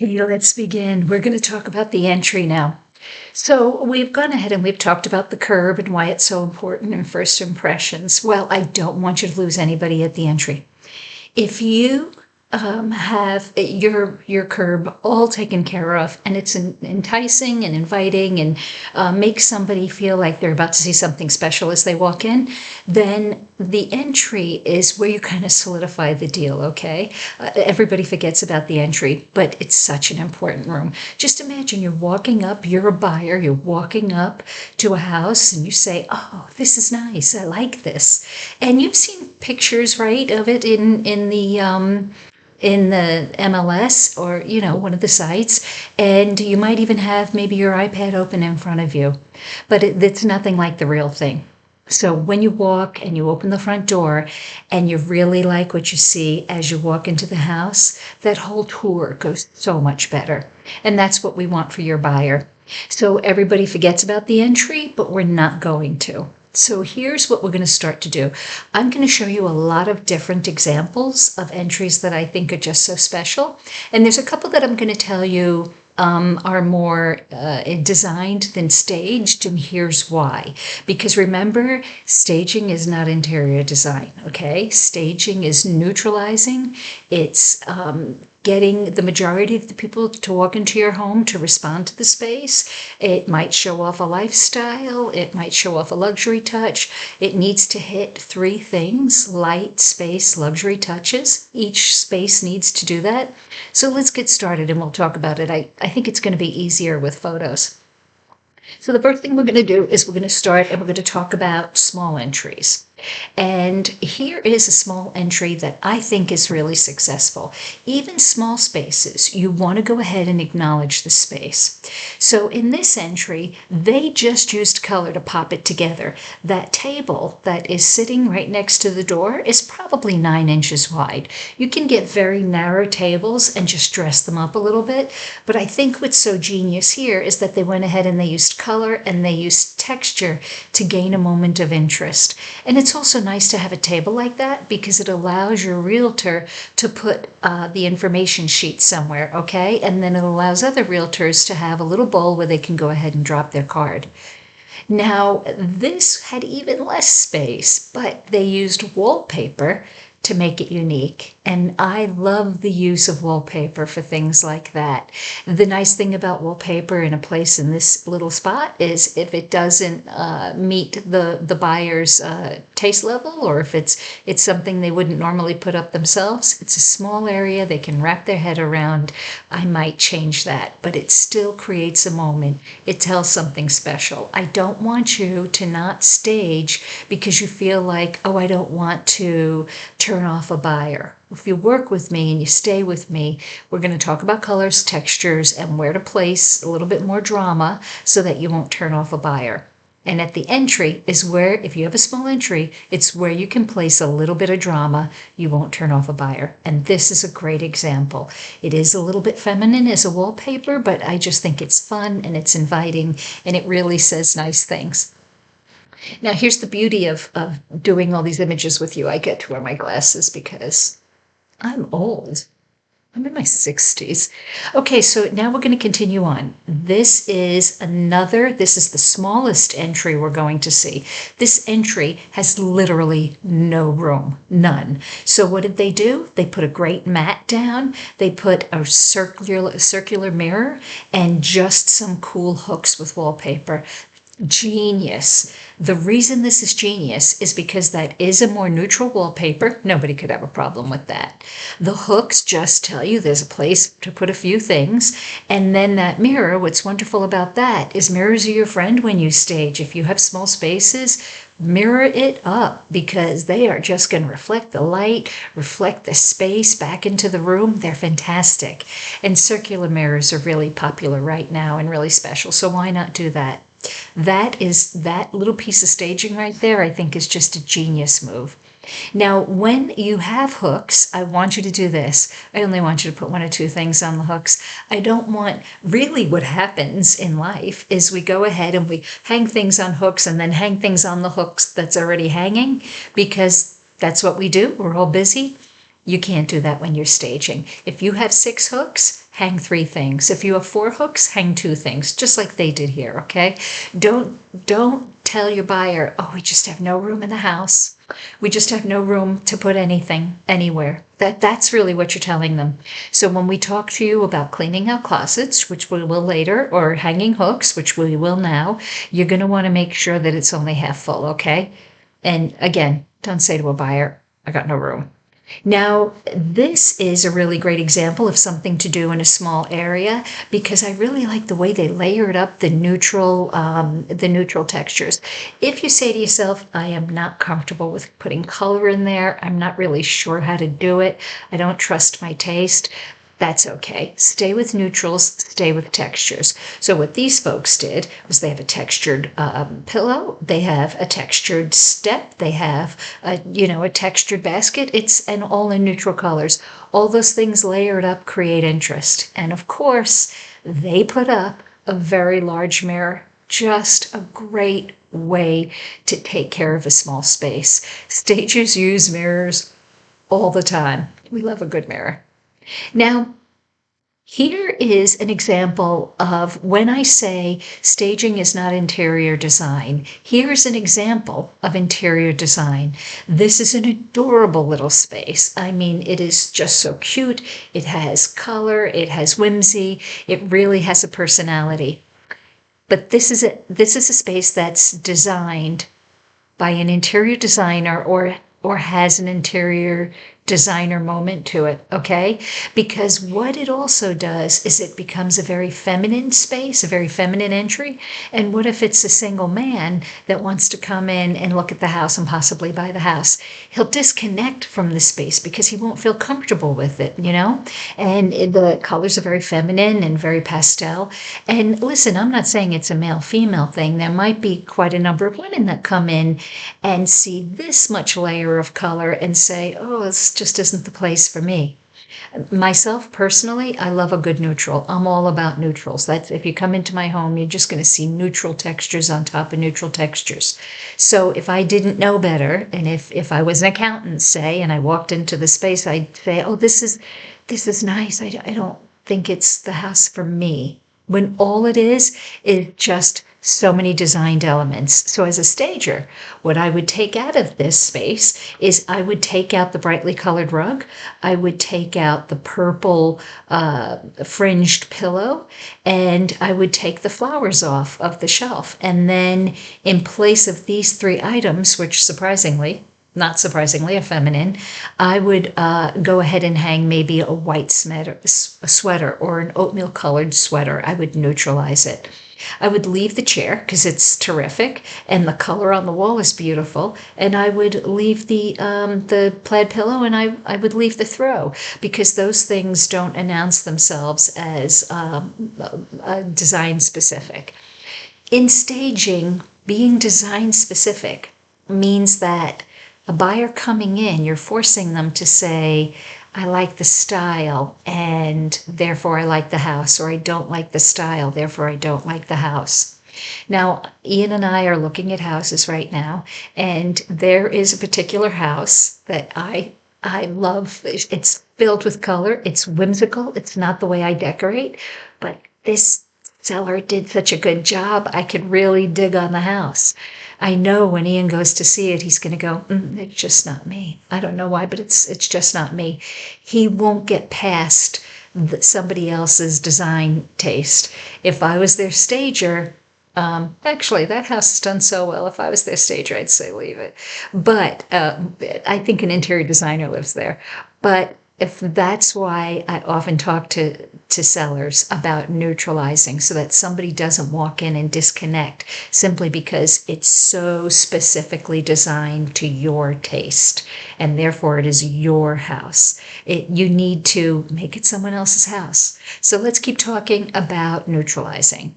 Okay, let's begin. We're going to talk about the entry now. So we've gone ahead and we've talked about the curb and why it's so important in first impressions. Well, I don't want you to lose anybody at the entry. If you have your curb all taken care of, and it's enticing and inviting, and makes somebody feel like they're about to see something special as they walk in, then the entry is where you kind of solidify the deal. Okay, everybody forgets about the entry, but it's such an important room. Just imagine you're walking up. You're a buyer. You're walking up to a house, and you say, "Oh, this is nice. I like this." And you've seen pictures, right, of it in the MLS or, one of the sites. And you might even have maybe your iPad open in front of you, but it's nothing like the real thing. So when you walk and you open the front door and you really like what you see as you walk into the house, that whole tour goes so much better. And that's what we want for your buyer. So everybody forgets about the entry, but we're not going to. So here's what we're going to start to do. I'm going to show you a lot of different examples of entries that I think are just so special. And there's a couple that I'm going to tell you are more designed than staged, and here's why. Because remember, staging is not interior design, okay? Staging is neutralizing. It's getting the majority of the people to walk into your home to respond to the space. It might show off a lifestyle. It might show off a luxury touch. It needs to hit three things: light, space, luxury touches. Each space needs to do that. So let's get started and we'll talk about it. I think it's going to be easier with photos. So the first thing we're going to do is we're going to start and we're going to talk about small entries. And here is a small entry that I think is really successful. Even small spaces, you want to go ahead and acknowledge the space. So in this entry, they just used color to pop it together. That table that is sitting right next to the door is probably 9 inches wide. You can get very narrow tables and just dress them up a little bit. But I think what's so genius here is that they went ahead and they used color and they used texture to gain a moment of interest. And it's also nice to have a table like that because it allows your realtor to put the information sheet somewhere, okay? And then it allows other realtors to have a little bowl where they can go ahead and drop their card. Now, this had even less space, but they used wallpaper to make it unique. And I love the use of wallpaper for things like that. The nice thing about wallpaper in a place in this little spot is if it doesn't meet the buyer's taste level, or if it's something they wouldn't normally put up themselves, it's a small area they can wrap their head around. I might change that, but it still creates a moment. It tells something special. I don't want you to not stage because you feel like, oh, I don't want to turn off a buyer. If you work with me and you stay with me, we're going to talk about colors, textures, and where to place a little bit more drama so that you won't turn off a buyer. And at the entry is where, if you have a small entry, it's where you can place a little bit of drama. You won't turn off a buyer. And this is a great example. It is a little bit feminine as a wallpaper, but I just think it's fun and it's inviting and it really says nice things. Now, here's the beauty of doing all these images with you. I get to wear my glasses because I'm old. I'm in my 60s. Okay, so now we're going to continue on. This is the smallest entry we're going to see. This entry has literally no room, none. So what did they do? They put a great mat down. They put a circular mirror and just some cool hooks with wallpaper. Genius. The reason this is genius is because that is a more neutral wallpaper. Nobody could have a problem with that. The hooks just tell you there's a place to put a few things. And then that mirror, what's wonderful about that is mirrors are your friend when you stage. If you have small spaces, mirror it up because they are just going to reflect the light, reflect the space back into the room. They're fantastic. And circular mirrors are really popular right now and really special. So why not do that? That little piece of staging right there, I think is just a genius move. Now, when you have hooks, I want you to do this. I only want you to put 1 or 2 things on the hooks. I don't want, really what happens in life is we go ahead and we hang things on hooks and then hang things on the hooks that's already hanging because that's what we do. We're all busy. You can't do that when you're staging. If you have 6 hooks, hang 3 things. If you have 4 hooks, hang 2 things, just like they did here, okay? Don't tell your buyer, oh, we just have no room in the house. We just have no room to put anything anywhere. That's really what you're telling them. So when we talk to you about cleaning out closets, which we will later, or hanging hooks, which we will now, you're going to want to make sure that it's only half full, okay? And again, don't say to a buyer, I got no room. Now, this is a really great example of something to do in a small area because I really like the way they layered up the neutral textures. If you say to yourself, I am not comfortable with putting color in there, I'm not really sure how to do it, I don't trust my taste, that's okay. Stay with neutrals, stay with textures. So what these folks did was they have a textured pillow, they have a textured step, they have a textured basket. And all in neutral colors. All those things layered up create interest. And of course, they put up a very large mirror. Just a great way to take care of a small space. Stagers use mirrors all the time. We love a good mirror. Now, here is an example of when I say staging is not interior design. Here's an example of interior design. This is an adorable little space. I mean, it is just so cute. It has color, it has whimsy, it really has a personality. But this is a space that's designed by an interior designer or has an interior designer moment to it, okay? Because what it also does is it becomes a very feminine space, a very feminine entry. And what if it's a single man that wants to come in and look at the house and possibly buy the house? He'll disconnect from the space because he won't feel comfortable with it, And the colors are very feminine and very pastel. And listen, I'm not saying it's a male-female thing. There might be quite a number of women that come in and see this much layer of color and say, oh, this just isn't the place for me. Myself, personally, I love a good neutral. I'm all about neutrals. That's, if you come into my home, you're just going to see neutral textures on top of neutral textures. So if I didn't know better, and if I was an accountant, say, and I walked into the space, I'd say, oh, this is nice. I don't think it's the house for me. When all it is just so many designed elements. So as a stager, what I would take out of this space is I would take out the brightly colored rug. I would take out the purple fringed pillow, and I would take the flowers off of the shelf. And then in place of these 3 items, which not surprisingly, are feminine, I would go ahead and hang maybe a white sweater or an oatmeal colored sweater. I would neutralize it. I would leave the chair because it's terrific and the color on the wall is beautiful. And I would leave the plaid pillow, and I would leave the throw because those things don't announce themselves as design specific. In staging, being design specific means that a buyer coming in, you're forcing them to say, I like the style and therefore I like the house, or I don't like the style, therefore I don't like the house. Now, Ian and I are looking at houses right now, and there is a particular house that I love. It's filled with color. It's whimsical. It's not the way I decorate, but this seller did such a good job. I could really dig on the house. I know when Ian goes to see it, he's going to go, it's just not me. I don't know why, but it's just not me. He won't get past somebody else's design taste. If I was their stager, actually, that house is done so well. If I was their stager, I'd say leave it. But I think an interior designer lives there. But if that's why I often talk to sellers about neutralizing, so that somebody doesn't walk in and disconnect simply because it's so specifically designed to your taste, and therefore it is your house. You need to make it someone else's house. So let's keep talking about neutralizing.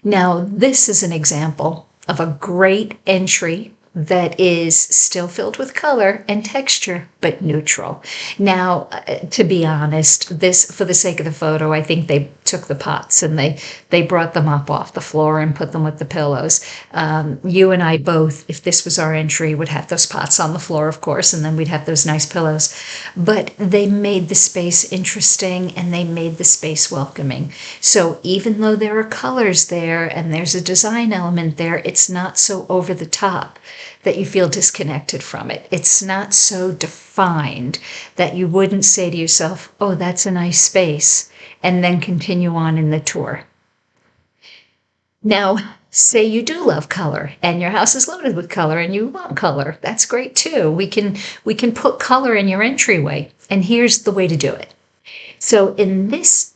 Now, this is an example of a great entry that is still filled with color and texture, but neutral. Now, to be honest, this, for the sake of the photo, I think they took the pots and they brought them up off the floor and put them with the pillows. You and I both, if this was our entry, would have those pots on the floor, of course, and then we'd have those nice pillows. But they made the space interesting and they made the space welcoming. So even though there are colors there and there's a design element there, it's not so over the top that you feel disconnected from it. It's not so defined that you wouldn't say to yourself, oh, that's a nice space, and then continue on in the tour. Now, say you do love color and your house is loaded with color and you want color. That's great too. We can put color in your entryway. And here's the way to do it. So in this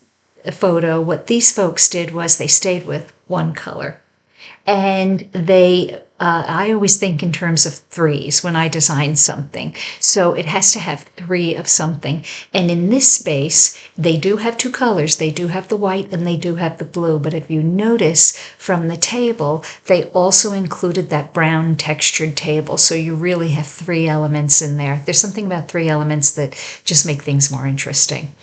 photo, what these folks did was they stayed with one color. And I always think in terms of threes when I design something. So it has to have three of something. And in this space, they do have two colors. They do have the white and they do have the blue. But if you notice from the table, they also included that brown textured table. So you really have three elements in there. There's something about three elements that just make things more interesting.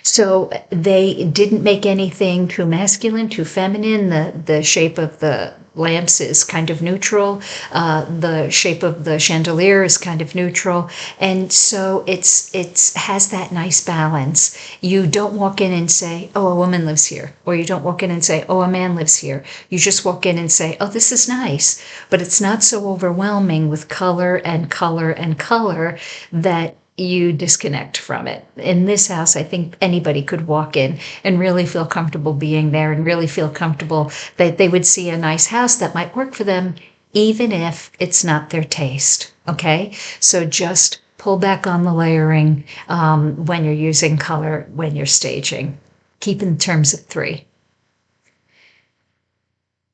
So they didn't make anything too masculine, too feminine. The shape of the lamps is kind of neutral. The shape of the chandelier is kind of neutral. And so it's has that nice balance. You don't walk in and say, oh, a woman lives here. Or you don't walk in and say, oh, a man lives here. You just walk in and say, oh, this is nice. But it's not so overwhelming with color and color and color that you disconnect from it. In this house, I think anybody could walk in and really feel comfortable being there and really feel comfortable that they would see a nice house that might work for them, even if it's not their taste. Okay? So just pull back on the layering when you're using color, when you're staging. Keep in terms of three.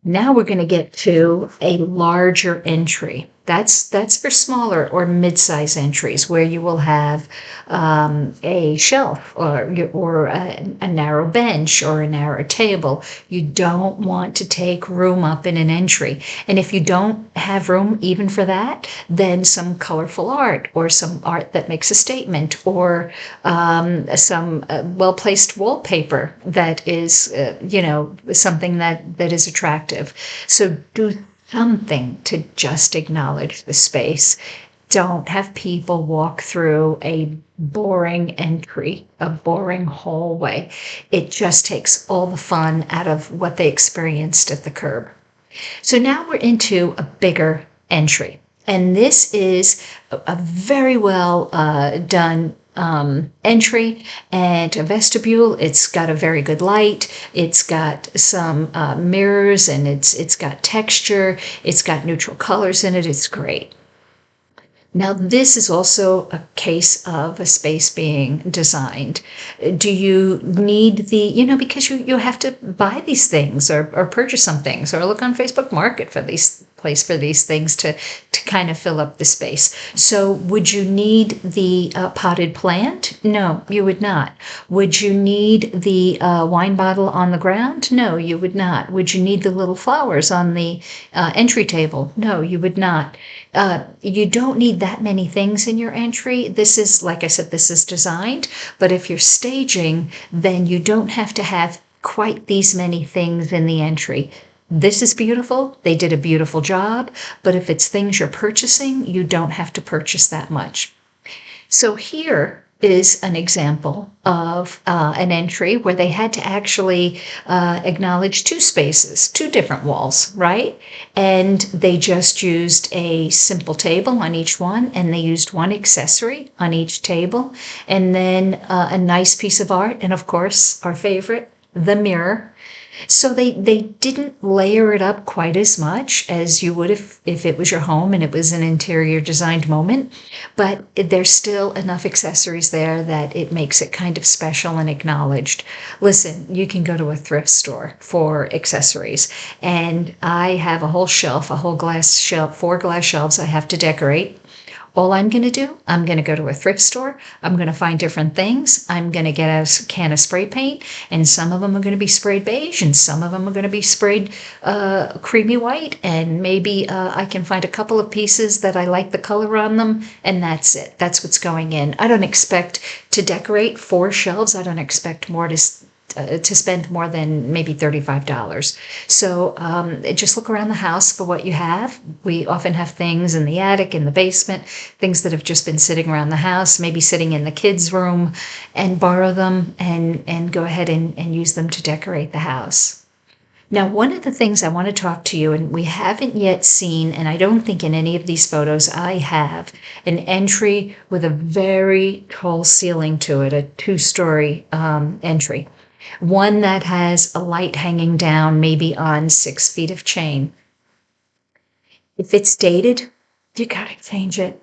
Now we're going to get to a larger entry. That's for smaller or mid-size entries where you will have a shelf or a narrow bench or a narrow table. You don't want to take room up in an entry. And if you don't have room even for that, then some colorful art or some art that makes a statement or some well-placed wallpaper that is, something that is attractive. So do something to just acknowledge the space. Don't have people walk through a boring entry, a boring hallway. It just takes all the fun out of what they experienced at the curb. So now we're into a bigger entry. And this is a very well done entry and a vestibule. It's got a very good light. It's got some mirrors and it's got texture. It's got neutral colors in it. It's great. Now, this is also a case of a space being designed. Do you need because you have to buy these things or purchase some things or look on Facebook Market for these things to kind of fill up the space. So would you need the potted plant? No, you would not. Would you need the wine bottle on the ground? No, you would not. Would you need the little flowers on the entry table? No, you would not. You don't need that many things in your entry. This is, like I said, this is designed, but if you're staging, then you don't have to have quite these many things in the entry. This is beautiful. They did a beautiful job, but if it's things you're purchasing, you don't have to purchase that much. So here is an example of an entry where they had to actually acknowledge two spaces, two different walls, right? And they just used a simple table on each one, and they used one accessory on each table, and then a nice piece of art, and of course, our favorite, the mirror. So they didn't layer it up quite as much as you would if it was your home and it was an interior designed moment, but there's still enough accessories there that it makes it kind of special and acknowledged. Listen, you can go to a thrift store for accessories, and I have a whole shelf, a whole glass shelf, 4 glass shelves I have to decorate. All I'm going to do, I'm going to go to a thrift store. I'm going to find different things. I'm going to get a can of spray paint, and some of them are going to be sprayed beige, and some of them are going to be sprayed creamy white. And maybe I can find a couple of pieces that I like the color on them, and that's it. That's what's going in. I don't expect to decorate 4 shelves. I don't expect more to spend more than maybe $35. So just look around the house for what you have. We often have things in the attic, in the basement, things that have just been sitting around the house, maybe sitting in the kids' room, and borrow them and go ahead and use them to decorate the house. Now, one of the things I want to talk to you, and we haven't yet seen, and I don't think in any of these photos I have, an entry with a very tall ceiling to it, a 2-story entry. One that has a light hanging down, maybe on 6 feet of chain. If it's dated, you gotta change it.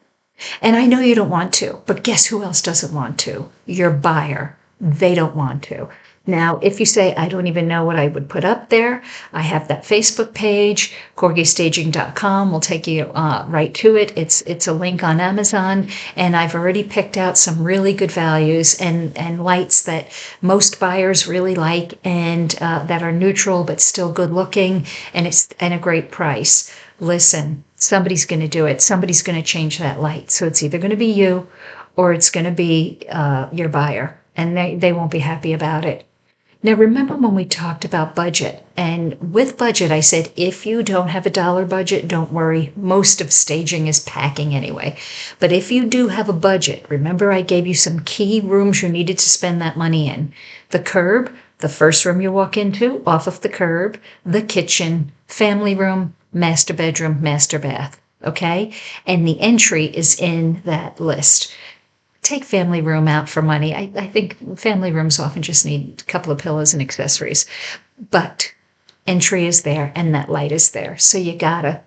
And I know you don't want to, but guess who else doesn't want to? Your buyer. They don't want to. Now, if you say, I don't even know what I would put up there, I have that Facebook page, corgistaging.com will take you right to it. It's a link on Amazon, and I've already picked out some really good values and lights that most buyers really like, and that are neutral but still good looking, and it's a great price. Listen, somebody's going to do it. Somebody's going to change that light. So it's either going to be you or it's going to be your buyer, and they won't be happy about it. Now, remember when we talked about budget? And with budget, I said, if you don't have a dollar budget, don't worry. Most of staging is packing anyway. But if you do have a budget, remember I gave you some key rooms you needed to spend that money in. The curb, the first room you walk into, off of the curb, the kitchen, family room, master bedroom, master bath. Okay? And the entry is in that list. Take family room out for money. I think family rooms often just need a couple of pillows and accessories. But entry is there and that light is there. So you gotta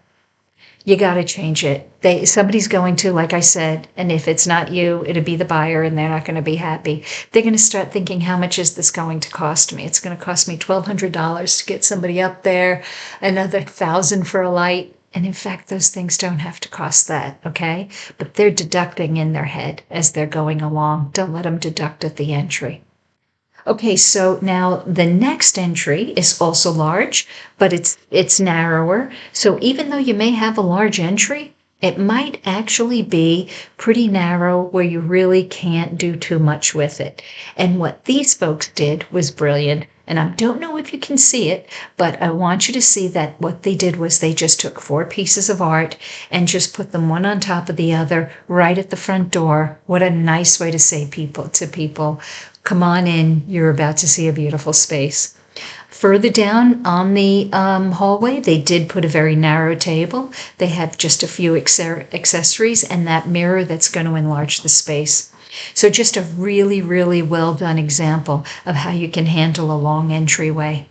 change it. Somebody's going to, like I said, and if it's not you, it'll be the buyer, and they're not going to be happy. They're going to start thinking, how much is this going to cost me? It's going to cost me $1,200 to get somebody up there, another $1,000 for a light. And in fact, those things don't have to cost that, okay? But they're deducting in their head as they're going along. Don't let them deduct at the entry. Okay, so now the next entry is also large, but it's narrower. So even though you may have a large entry, it might actually be pretty narrow where you really can't do too much with it. And what these folks did was brilliant. And I don't know if you can see it, but I want you to see that what they did was they just took 4 pieces of art and just put them one on top of the other right at the front door. What a nice way to say to people, come on in, you're about to see a beautiful space. Further down on the hallway, they did put a very narrow table. They have just a few accessories and that mirror that's going to enlarge the space. So just a really, really well done example of how you can handle a long entryway.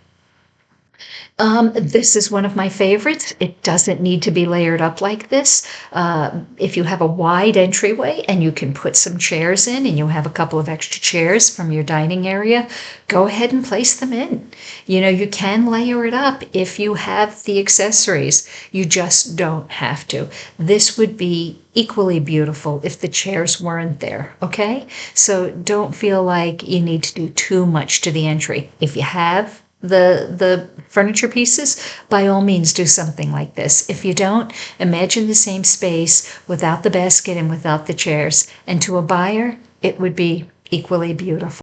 This is one of my favorites. It doesn't need to be layered up like this. If you have a wide entryway and you can put some chairs in and you have a couple of extra chairs from your dining area, go ahead and place them in. You know, you can layer it up if you have the accessories. You just don't have to. This would be equally beautiful if the chairs weren't there, okay? So don't feel like you need to do too much to the entry. If you have the furniture pieces, by all means do something like this. If you don't, imagine the same space without the basket and without the chairs. And to a buyer, it would be equally beautiful.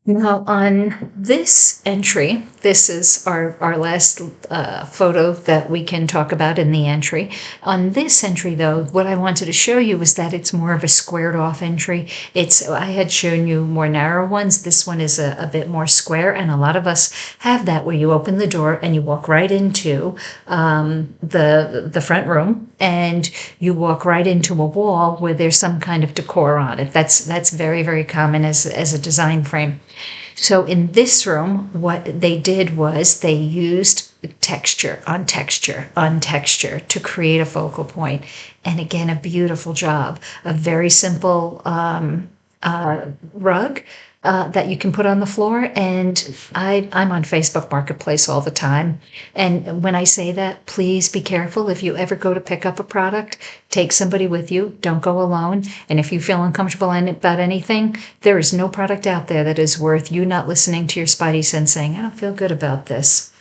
Now on this entry, this is our last photo that we can talk about in the entry. On this entry though, what I wanted to show you was that it's more of a squared off entry. I had shown you more narrow ones. This one is a bit more square, and a lot of us have that where you open the door and you walk right into the front room, and you walk right into a wall where there's some kind of decor on it. That's very, very common as a design frame. So in this room, what they did was they used texture on texture on texture to create a focal point. And again, a beautiful job. A very simple rug, that you can put on the floor. And I'm on Facebook Marketplace all the time. And when I say that, please be careful. If you ever go to pick up a product, take somebody with you. Don't go alone. And if you feel uncomfortable about anything, there is no product out there that is worth you not listening to your spidey sense saying, I don't feel good about this.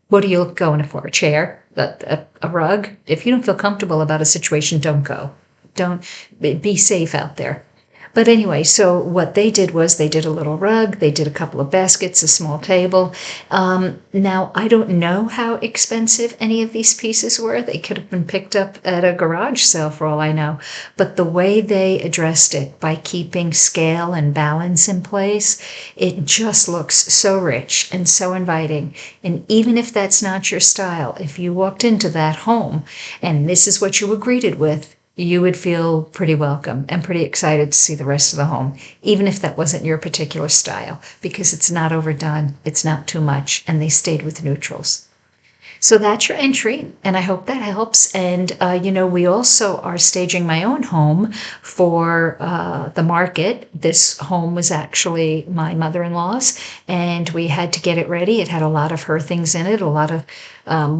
What are you going for? A chair? A rug? If you don't feel comfortable about a situation, don't go. Don't be safe out there. But anyway, so what they did was they did a little rug, they did a couple of baskets, a small table. Now, I don't know how expensive any of these pieces were. They could have been picked up at a garage sale for all I know. But the way they addressed it by keeping scale and balance in place, it just looks so rich and so inviting. And even if that's not your style, if you walked into that home and this is what you were greeted with, you would feel pretty welcome and pretty excited to see the rest of the home, even if that wasn't your particular style, because it's not overdone, it's not too much, and they stayed with neutrals. So that's your entry, and I hope that helps. And, we also are staging my own home for the market. This home was actually my mother-in-law's, and we had to get it ready. It had a lot of her things in it, a lot of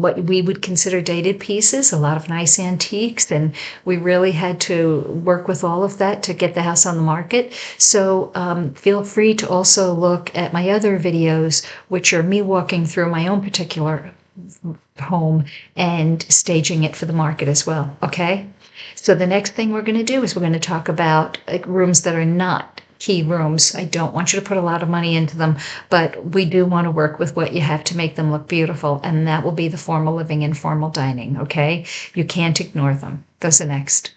what we would consider dated pieces, a lot of nice antiques, and we really had to work with all of that to get the house on the market. So feel free to also look at my other videos, which are me walking through my own particular home and staging it for the market as well. Okay. So the next thing we're going to do is we're going to talk about rooms that are not key rooms. I don't want you to put a lot of money into them, but we do want to work with what you have to make them look beautiful. And that will be the formal living and formal dining. Okay. You can't ignore them. Those are next.